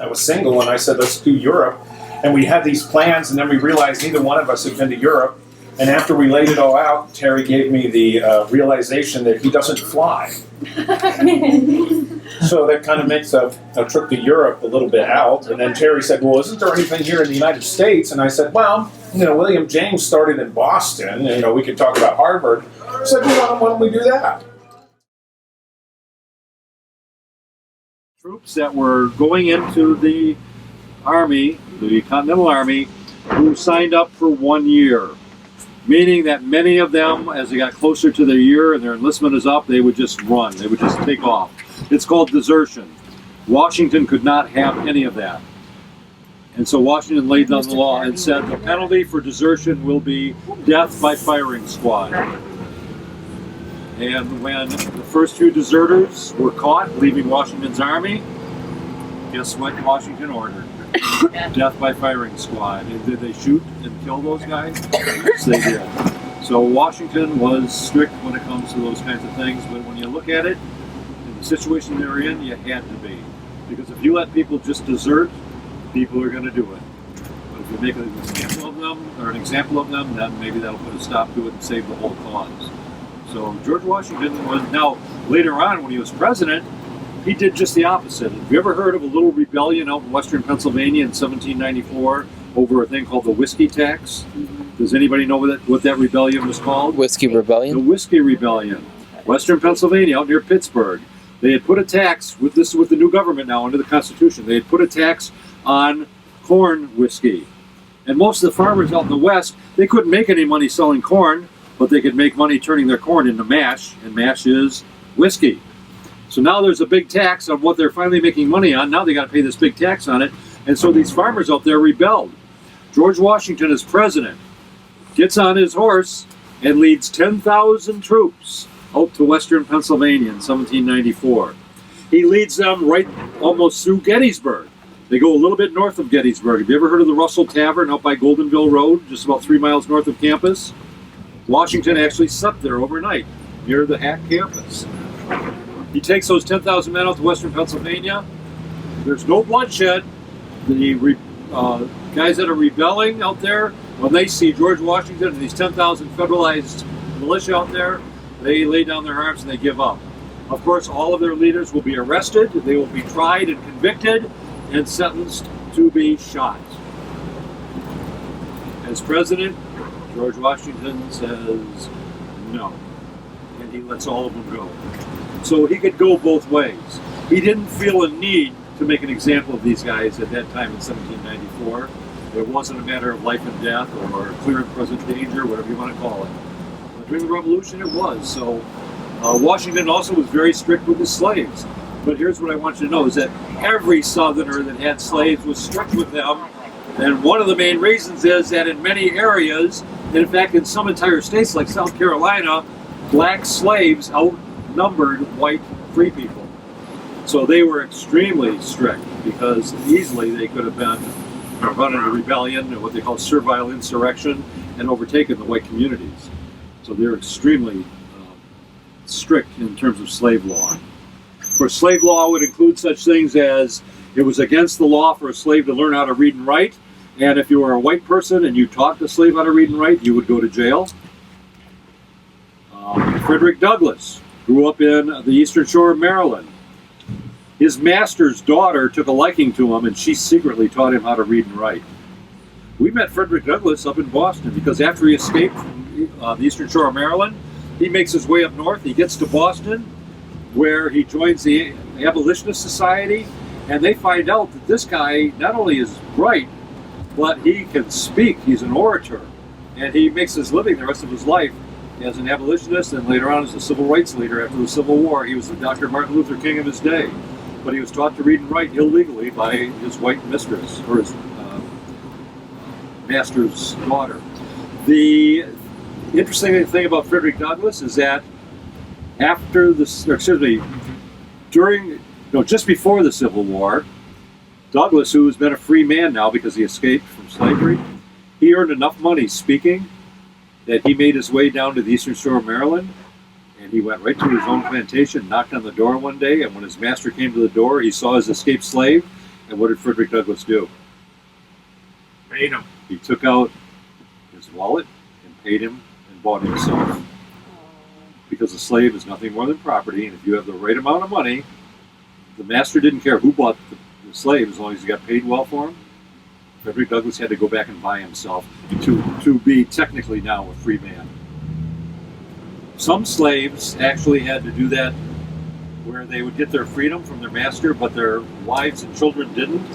I was single, and I said, let's do Europe. And we had these plans, and then we realized neither one of us had been to Europe. And after we laid it all out, Terry gave me the realization that he doesn't fly. So that kind of makes a trip to Europe a little bit out. And then Terry said, well, isn't there anything here in the United States? And I said, well, William James started in Boston. We could talk about Harvard. I said, well, why don't we do that? Troops that were going into the Army, the Continental Army, who signed up for 1 year. Meaning that many of them, as they got closer to their year and their enlistment is up, they would just run. They would just take off. It's called desertion. Washington could not have any of that. And so Washington laid down the law and said the penalty for desertion will be death by firing squad. And when the first few deserters were caught leaving Washington's army, guess what Washington ordered? Death by firing squad. And did they shoot and kill those guys? Yes, they did. So Washington was strict when it comes to those kinds of things, but when you look at it, in the situation they're in, you had to be. Because if you let people just desert, people are going to do it. But if you make an example of them, then maybe that'll put a stop to it and save the whole cause. So George Washington was, now later on when he was president, he did just the opposite. Have you ever heard of a little rebellion out in western Pennsylvania in 1794 over a thing called the whiskey tax? Does anybody know what that rebellion was called? Whiskey Rebellion? The Whiskey Rebellion. Western Pennsylvania, out near Pittsburgh. They had put a tax, with the new government now under the Constitution, they had put a tax on corn whiskey. And most of the farmers out in the West, they couldn't make any money selling corn, but they could make money turning their corn into mash, and mash is whiskey. So now there's a big tax on what they're finally making money on. Now they got to pay this big tax on it. And so these farmers out there rebelled. George Washington, as president, gets on his horse and leads 10,000 troops out to western Pennsylvania in 1794. He leads them right almost through Gettysburg. They go a little bit north of Gettysburg. Have you ever heard of the Russell Tavern out by Goldenville Road, just about 3 miles north of campus? Washington actually slept there overnight, near the Hack campus. He takes those 10,000 men out to western Pennsylvania. There's no bloodshed. The guys that are rebelling out there, when they see George Washington and these 10,000 federalized militia out there, they lay down their arms and they give up. Of course, all of their leaders will be arrested. They will be tried and convicted and sentenced to be shot. As president, George Washington says no, and he lets all of them go. So he could go both ways. He didn't feel a need to make an example of these guys at that time in 1794. It wasn't a matter of life and death or clear and present danger, whatever you want to call it. But during the Revolution, it was. So Washington also was very strict with his slaves. But here's what I want you to know is that every Southerner that had slaves was strict with them. And one of the main reasons is that in many areas, and in fact in some entire states like South Carolina, black slaves outnumbered white free people. So they were extremely strict because easily they could have been running a rebellion, what they call servile insurrection, and overtaken the white communities. So they're extremely strict in terms of slave law. Of course, slave law would include such things as it was against the law for a slave to learn how to read and write, and if you were a white person and you taught the slave how to read and write, you would go to jail. Frederick Douglass grew up in the Eastern Shore of Maryland. His master's daughter took a liking to him, and she secretly taught him how to read and write. We met Frederick Douglass up in Boston because after he escaped from the Eastern Shore of Maryland, he makes his way up north. He gets to Boston, where he joins the Abolitionist Society, and they find out that this guy not only is bright, but he can speak. He's an orator, and he makes his living the rest of his life as an abolitionist and later on as a civil rights leader after the Civil War. He was the Dr. Martin Luther King of his day, but he was taught to read and write illegally by his white mistress, or his master's daughter. The interesting thing about Frederick Douglass is that just before the Civil War, Douglass, who has been a free man now because he escaped from slavery, he earned enough money speaking that he made his way down to the Eastern Shore of Maryland, and he went right to his own plantation, knocked on the door one day, and when his master came to the door, he saw his escaped slave, And what did Frederick Douglass do? Paid him. He took out his wallet and paid him and bought himself. Because a slave is nothing more than property, and if you have the right amount of money, the master didn't care who bought the slave as long as he got paid well for him. Frederick Douglass had to go back and buy himself to be technically now a free man. Some slaves actually had to do that where they would get their freedom from their master, but their wives and children didn't.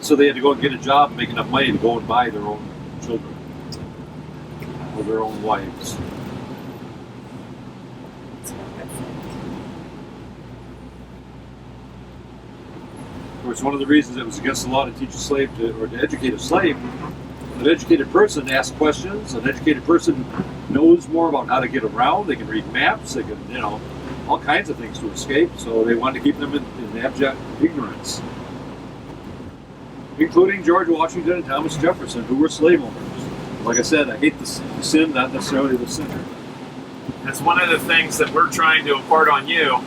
So they had to go and get a job and make enough money to go and buy their own children or their own wives. Of course, one of the reasons it was against the law to teach a slave or to educate a slave, an educated person asks questions. An educated person knows more about how to get around. They can read maps. They can, all kinds of things to escape. So they wanted to keep them in abject ignorance, including George Washington and Thomas Jefferson, who were slave owners. Like I said, I hate the sin, not necessarily the sinner. That's one of the things that we're trying to impart on you,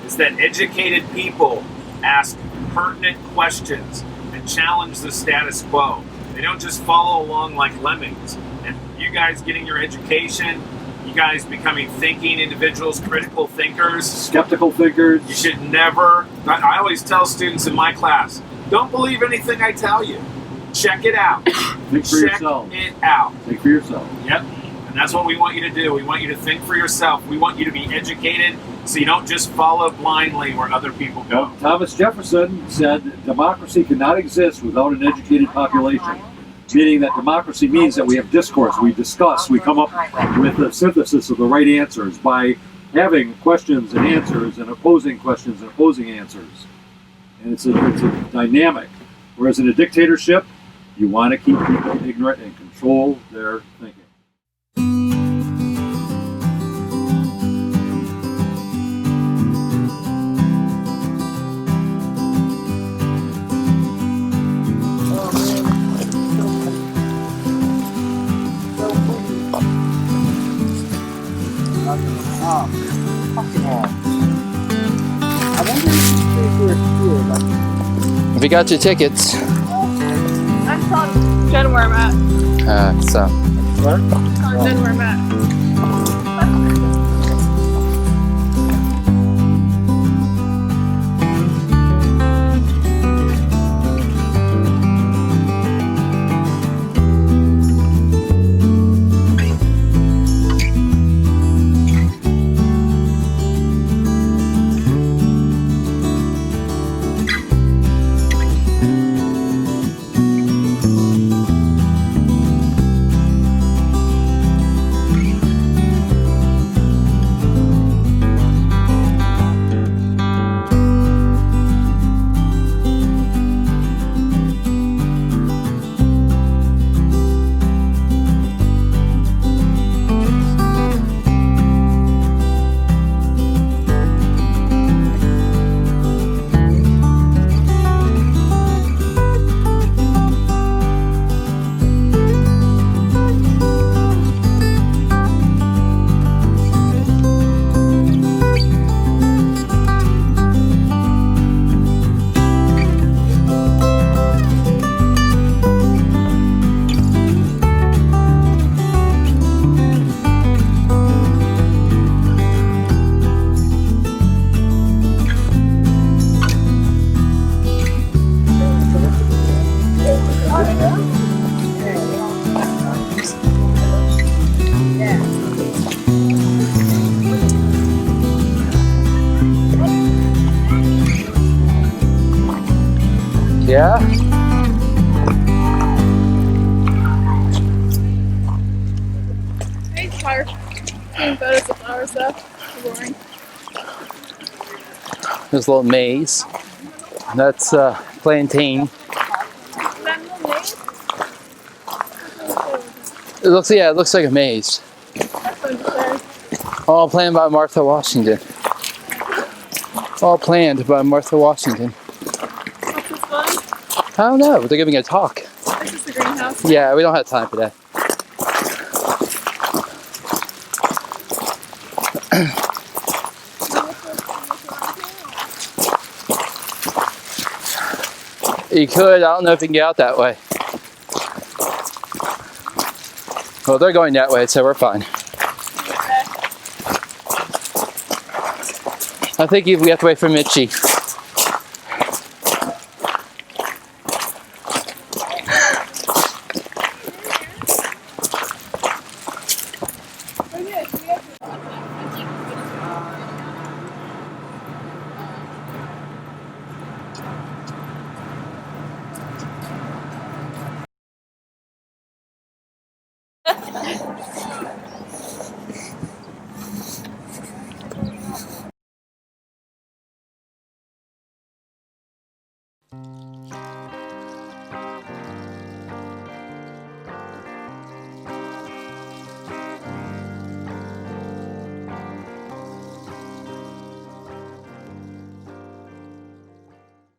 is that educated people ask pertinent questions and challenge the status quo. They don't just follow along like lemmings. And you guys getting your education, you guys becoming thinking individuals, critical thinkers, Skeptical thinkers. you should never, I always tell students in my class, don't believe anything I tell you. Check it out. Think for Check yourself. it out. Think for yourself. Yep. And that's what we want you to do. We want you to think for yourself. We want you to be educated so you don't just follow blindly where other people go. Thomas Jefferson said democracy cannot exist without an educated population, meaning that democracy means that we have discourse, we discuss, we come up with a synthesis of the right answers by having questions and answers and opposing questions and opposing answers. And it's a dynamic. Whereas in a dictatorship, you want to keep people ignorant and control their thinking. If you got your tickets, I'm telling Jen where I'm at. so Telling Jen where I'm at. yeah. Hey, flower. Taking photos of flower stuff. Boring. There's a little maze. That's plantain. Is that no maze? It looks like a maze. That's what it says. All planned by Martha Washington. All planned by Martha Washington. What's this one? I don't know. They're giving a talk. This is the greenhouse. Yeah, we don't have time for that. You could. I don't know if you can get out that way. Well, they're going that way, so we're fine. I think we have to wait for Mitchie.